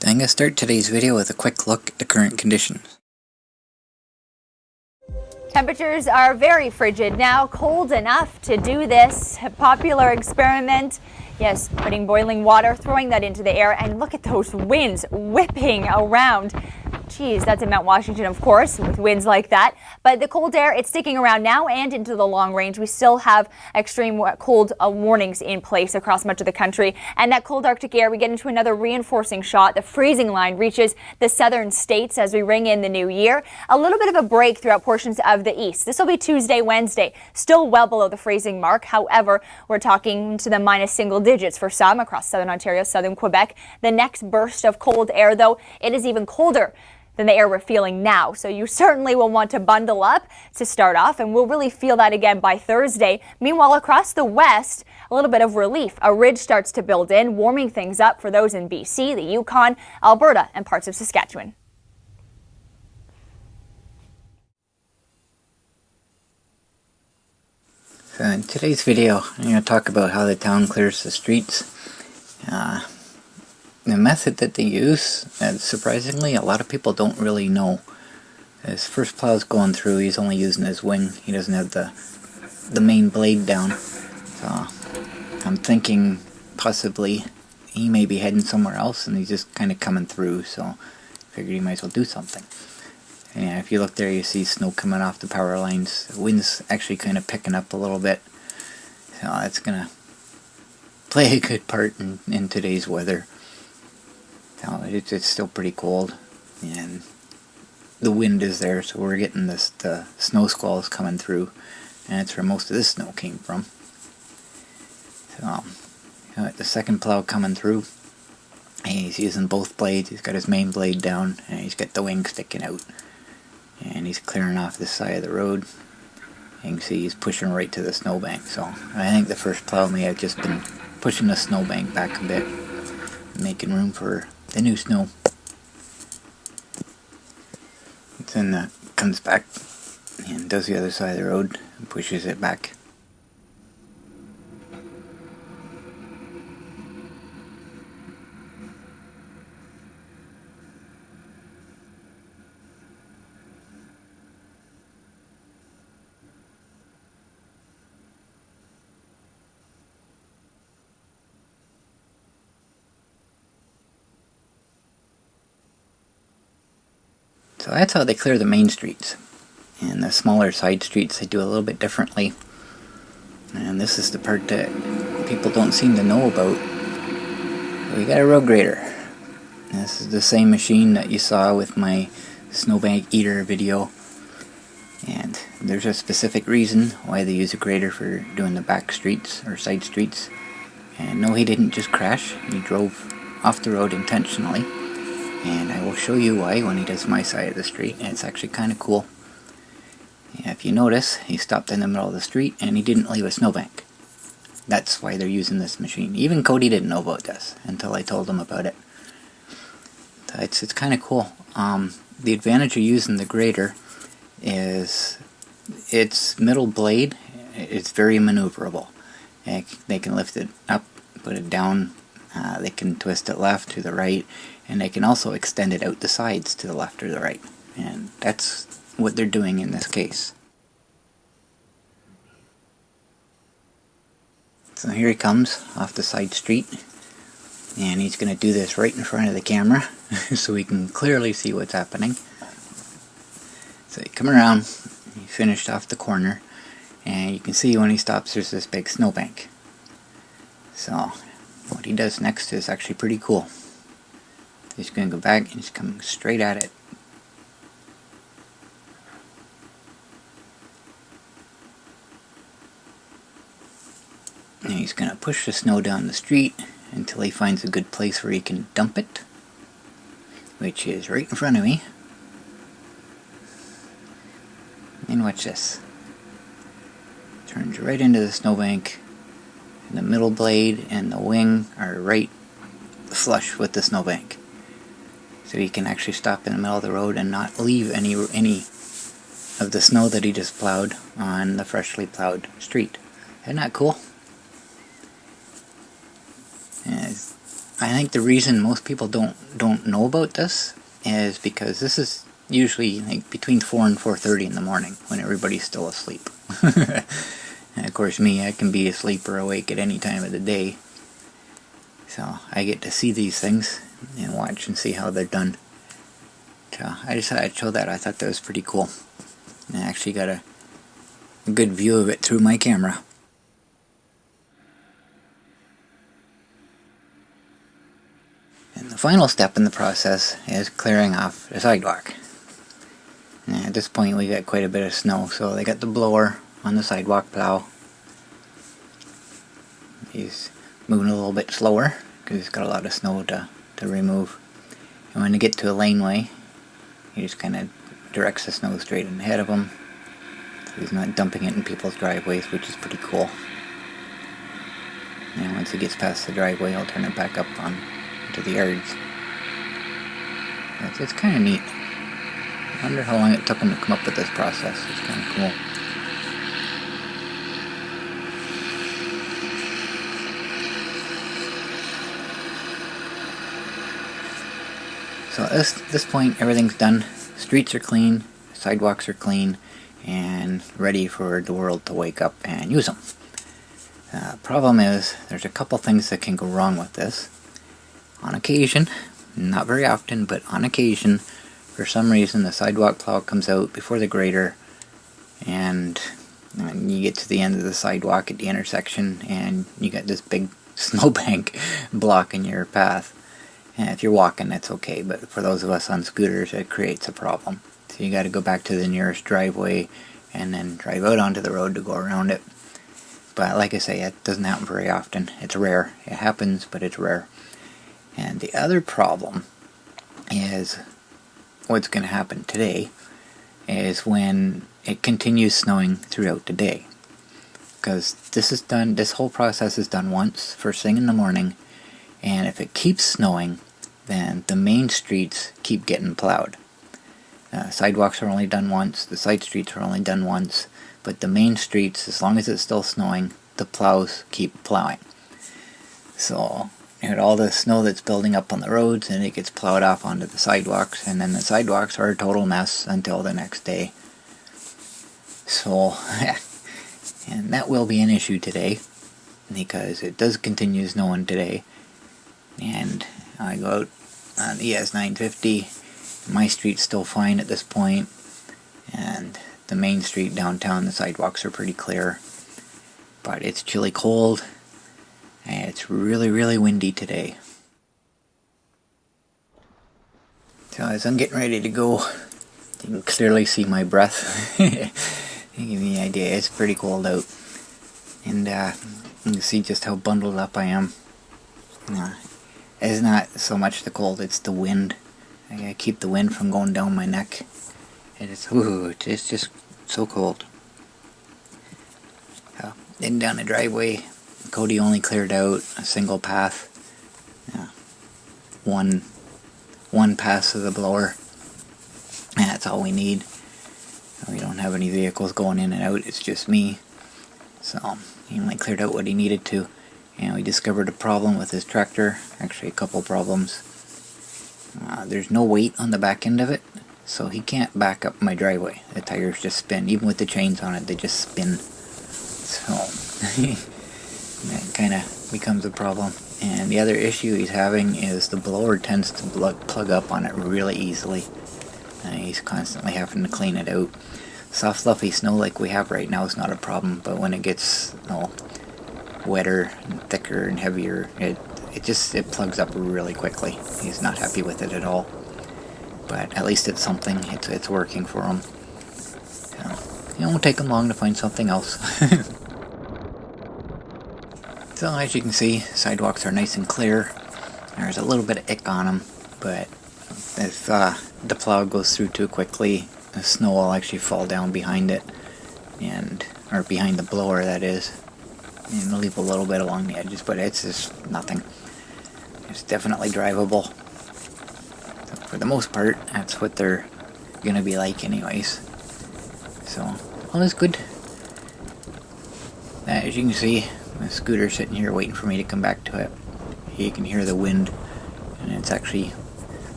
I'm going to start today's video with a quick look at the current conditions. Temperatures are very frigid now, cold enough to do this popular experiment. Yes, putting boiling water, throwing that into the air, and look at those winds whipping around. Geez, that's in Mount Washington, of course, with winds like that. But the cold air, it's sticking around now and into the long range. We still have extreme cold warnings in place across much of the country. And that cold Arctic air, we get into another reinforcing shot. The freezing line reaches the southern states as we ring in the new year. A little bit of a break throughout portions of the east. This will be Tuesday, Wednesday, still well below the freezing mark. However, we're talking to the minus single digits for some across southern Ontario, southern Quebec. The next burst of cold air, though, it is even colder than the air we're feeling now. So you certainly will want to bundle up to start off, and we'll really feel that again by Thursday. Meanwhile, across the west, a little bit of relief. A ridge starts to build in, warming things up for those in BC, the Yukon, Alberta, and parts of Saskatchewan. So in today's video, I'm going to talk about how the town clears the streets. The method that they use, and surprisingly, a lot of people don't really know. His first plow's going through, he's only using his wing. He doesn't have the main blade down. So I'm thinking possibly he may be heading somewhere else and he's just kind of coming through, so I figured he might as well do something. And if you look there, you see snow coming off the power lines. The wind's actually kind of picking up a little bit. So that's going to play a good part in today's weather. So it's still pretty cold, and the wind is there, so we're getting the snow squalls coming through, and it's where most of this snow came from. So the second plow coming through, he's using both blades. He's got his main blade down, and he's got the wing sticking out, and he's clearing off this side of the road. You can see he's pushing right to the snowbank. So I think the first plow may have just been pushing the snowbank back a bit, making room for the new snow. Then comes back and does the other side of the road and pushes it back. So that's how they clear the main streets. And the smaller side streets they do a little bit differently. And this is the part that people don't seem to know about. We got a road grader. This is the same machine that you saw with my snowbank eater video. And there's a specific reason why they use a grader for doing the back streets or side streets. And no, he didn't just crash. He drove off the road intentionally. And I will show you why when he does my side of the street, and it's actually kind of cool. Yeah, if you notice, he stopped in the middle of the street and he didn't leave a snowbank. That's why they're using this machine. Even Cody didn't know about this until I told him about it. So it's kind of cool. The advantage of using the grader is its middle blade is very maneuverable. They can lift it up, put it down, they can twist it left to the right, and they can also extend it out the sides to the left or the right. And that's what they're doing in this case. So here he comes off the side street, and he's going to do this right in front of the camera so we can clearly see what's happening. So he come around, he finished off the corner, and you can see when he stops there's this big snowbank. So what he does next is actually pretty cool. He's going to go back and he's coming straight at it. And he's going to push the snow down the street until he finds a good place where he can dump it, which is right in front of me. And watch this. Turns right into the snowbank. And the middle blade and the wing are right flush with the snowbank. So he can actually stop in the middle of the road and not leave any of the snow that he just plowed on the freshly plowed street. Isn't that cool? And I think the reason most people don't know about this is because this is usually like between 4 and 4:30 in the morning when everybody's still asleep. And of course me, I can be asleep or awake at any time of the day. So I get to see these things and watch and see how they're done. So I decided I'd show that. I thought that was pretty cool. And I actually got a good view of it through my camera. And the final step in the process is clearing off the sidewalk. And at this point we got quite a bit of snow, so they got the blower on the sidewalk plow. He's moving a little bit slower because he's got a lot of snow to remove. And when they get to a laneway, he just kind of directs the snow straight in ahead of him. So he's not dumping it in people's driveways, which is pretty cool. And once he gets past the driveway, I'll turn it back up on to the yards. It's kind of neat. I wonder how long it took him to come up with this process. It's kind of cool. So at this point, everything's done. Streets are clean, sidewalks are clean, and ready for the world to wake up and use them. Problem is, there's a couple things that can go wrong with this. On occasion, not very often, but on occasion, for some reason the sidewalk plow comes out before the grader, and you get to the end of the sidewalk at the intersection, and you got this big snowbank blocking your path. And if you're walking, that's okay, but for those of us on scooters, it creates a problem. So you got to go back to the nearest driveway and then drive out onto the road to go around it. But like I say, it doesn't happen very often. It's rare. It happens, but it's rare. And the other problem is what's going to happen today is when it continues snowing throughout the day. Because this whole process is done once, first thing in the morning, and if it keeps snowing, then the main streets keep getting plowed. Sidewalks are only done once, the side streets are only done once, but the main streets, as long as it's still snowing, the plows keep plowing. So you got all the snow that's building up on the roads, and it gets plowed off onto the sidewalks, and then the sidewalks are a total mess until the next day. So, and that will be an issue today, because it does continue snowing today. And I go out on ES 950, my street's still fine at this point, and the main street downtown, the sidewalks are pretty clear, but it's chilly cold, and it's really, really windy today. So as I'm getting ready to go, you can clearly see my breath. You give me an idea, it's pretty cold out, and you can see just how bundled up I am. It's not so much the cold, it's the wind. I gotta keep the wind from going down my neck. It's just so cold. Then down the driveway, Cody only cleared out a single path. One pass of the blower. And that's all we need. We don't have any vehicles going in and out, it's just me. So he only cleared out what he needed to. And we discovered a problem with his tractor, actually a couple problems. There's no weight on the back end of it, so he can't back up my driveway. The tires just spin, even with the chains on it, they just spin. So, that kind of becomes a problem. And the other issue he's having is the blower tends to plug up on it really easily. He's constantly having to clean it out. Soft fluffy snow like we have right now is not a problem, but when it gets wetter and thicker and heavier, it plugs up really quickly. He's not happy with it at all, but at least it's something. It's working for him. So it won't take him long to find something else. So as you can see, sidewalks are nice and clear. There's a little bit of ick on them, but if the plow goes through too quickly, the snow will actually fall down behind it, or behind the blower, that is. And leave a little bit along the edges, but it's just nothing. It's definitely drivable. So for the most part, that's what they're gonna be like anyways. So, all is good. As you can see, my scooter's sitting here waiting for me to come back to it. you can hear the wind, and it's actually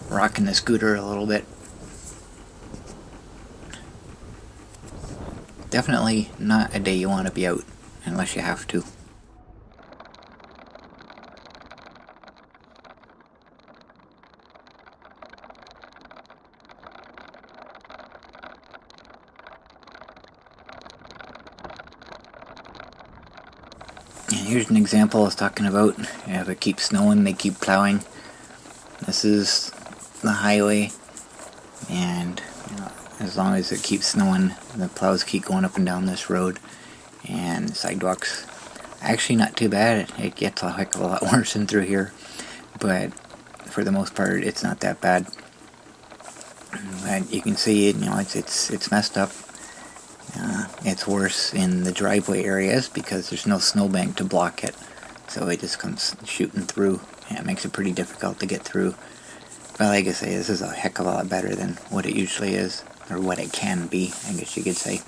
rocking the scooter a little bit. Definitely not a day you want to be out unless you have to. And here's an example I was talking about. If it keeps snowing, they keep plowing. This is the highway, and as long as it keeps snowing, the plows keep going up and down this road, and the sidewalks actually not too bad. It gets a heck of a lot worse than through here, but for the most part it's not that bad. But you can see it's messed up. It's worse in the driveway areas because there's no snowbank to block it, so it just comes shooting through, and it makes it pretty difficult to get through. But like I say, this is a heck of a lot better than what it usually is, or what it can be, I guess you could say.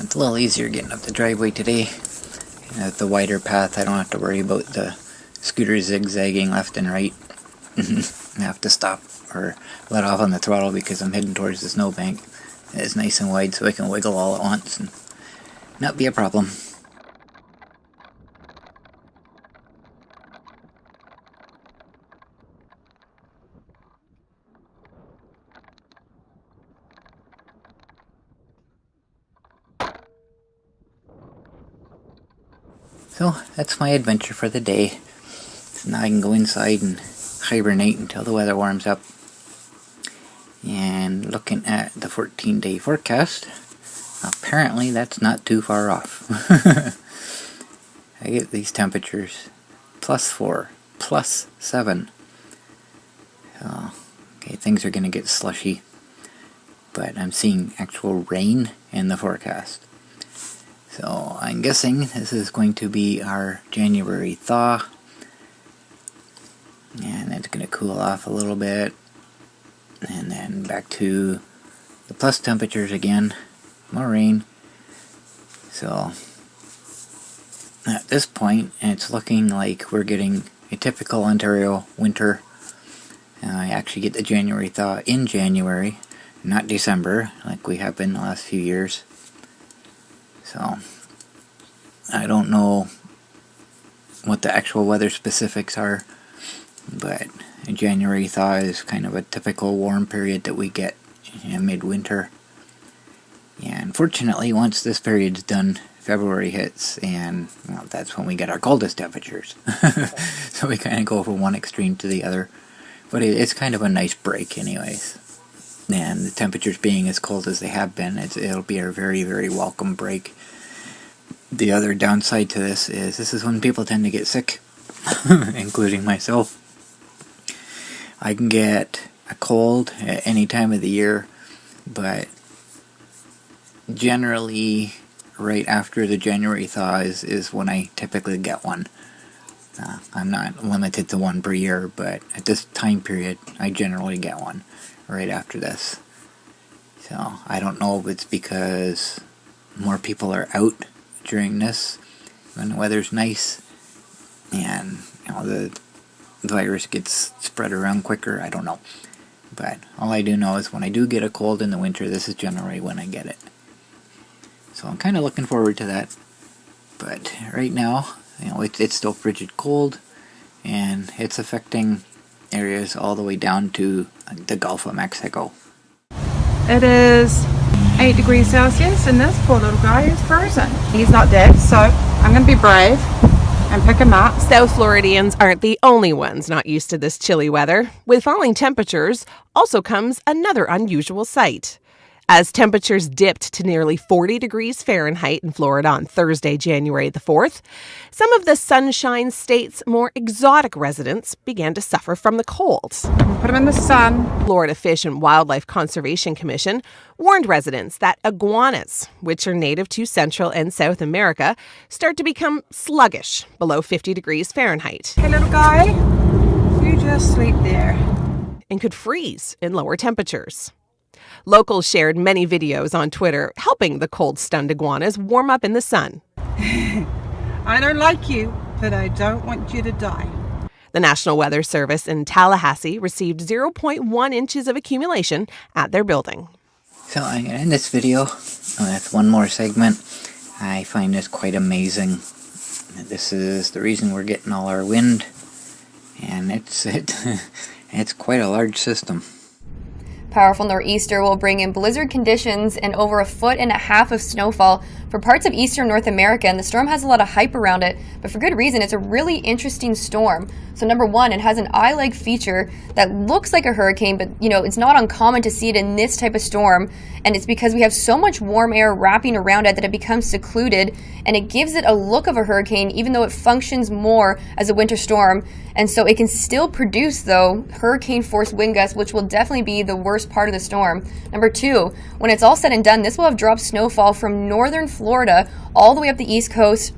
It's a little easier getting up the driveway today. At the wider path, I don't have to worry about the scooter zigzagging left and right. I have to stop or let off on the throttle because I'm heading towards the snowbank. It's nice and wide so I can wiggle all at once and not be a problem. So that's my adventure for the day. So now I can go inside and hibernate until the weather warms up. And looking at the 14-day forecast, apparently that's not too far off. I get these temperatures +4, +7. So, okay, things are going to get slushy. But I'm seeing actual rain in the forecast. So I'm guessing this is going to be our January thaw. And it's going to cool off a little bit. And then back to the plus temperatures again. More rain. So at this point, it's looking like we're getting a typical Ontario winter. I actually get the January thaw in January, not December, like we have been the last few years. So, I don't know what the actual weather specifics are, but a January thaw is kind of a typical warm period that we get in midwinter. And unfortunately, once this period's done, February hits, and that's when we get our coldest temperatures. So we kind of go from one extreme to the other. But it's kind of a nice break anyways. And the temperatures being as cold as they have been, it'll be a very, very welcome break. The other downside to this is when people tend to get sick, including myself. I can get a cold at any time of the year, but generally right after the January thaw is when I typically get one. I'm not limited to one per year, but at this time period, I generally get one right after this. So I don't know if it's because more people are out during this when the weather's nice and the virus gets spread around quicker. I don't know. But all I do know is when I do get a cold in the winter, this is generally when I get it. So I'm kind of looking forward to that. But right now, it's still frigid cold, and it's affecting areas all the way down to the Gulf of Mexico. It is 8 degrees Celsius, and this poor little guy is frozen. He's not dead, so I'm going to be brave and pick him up. South Floridians aren't the only ones not used to this chilly weather. With falling temperatures also comes another unusual sight. As temperatures dipped to nearly 40 degrees Fahrenheit in Florida on Thursday, January the 4th, some of the Sunshine State's more exotic residents began to suffer from the cold. Put them in the sun. Florida Fish and Wildlife Conservation Commission warned residents that iguanas, which are native to Central and South America, start to become sluggish below 50 degrees Fahrenheit. Hey, little guy, you just sleep there. And could freeze in lower temperatures. Locals shared many videos on Twitter helping the cold-stunned iguanas warm up in the sun. I don't like you, but I don't want you to die. The National Weather Service in Tallahassee received 0.1 inches of accumulation at their building. So I'm going to end this video with one more segment. I find this quite amazing. This is the reason we're getting all our wind, and it's quite a large system. Powerful nor'easter will bring in blizzard conditions and over 1.5 feet of snowfall for parts of eastern North America, and the storm has a lot of hype around it, but for good reason. It's a really interesting storm. So number one, it has an eye-like feature that looks like a hurricane, but it's not uncommon to see it in this type of storm, and it's because we have so much warm air wrapping around it that it becomes secluded, and it gives it a look of a hurricane even though it functions more as a winter storm. And so it can still produce, though, hurricane-force wind gusts, which will definitely be the worst part of the storm. Number two, when it's all said and done, this will have dropped snowfall from northern Florida all the way up the east coast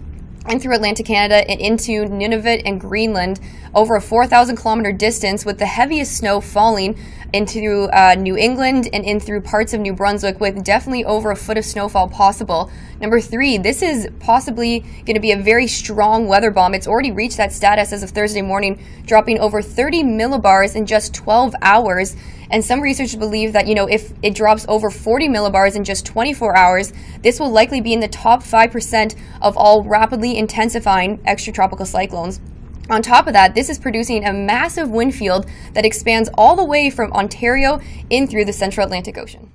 and through Atlantic Canada and into Nunavut and Greenland, over a 4,000-kilometer distance, with the heaviest snow falling into New England and in through parts of New Brunswick, with definitely over 1 foot of snowfall possible. Number three, this is possibly going to be a very strong weather bomb. It's already reached that status as of Thursday morning, dropping over 30 millibars in just 12 hours. And some researchers believe that, if it drops over 40 millibars in just 24 hours, this will likely be in the top 5% of all rapidly intensifying extratropical cyclones. On top of that, this is producing a massive wind field that expands all the way from Ontario in through the central Atlantic Ocean.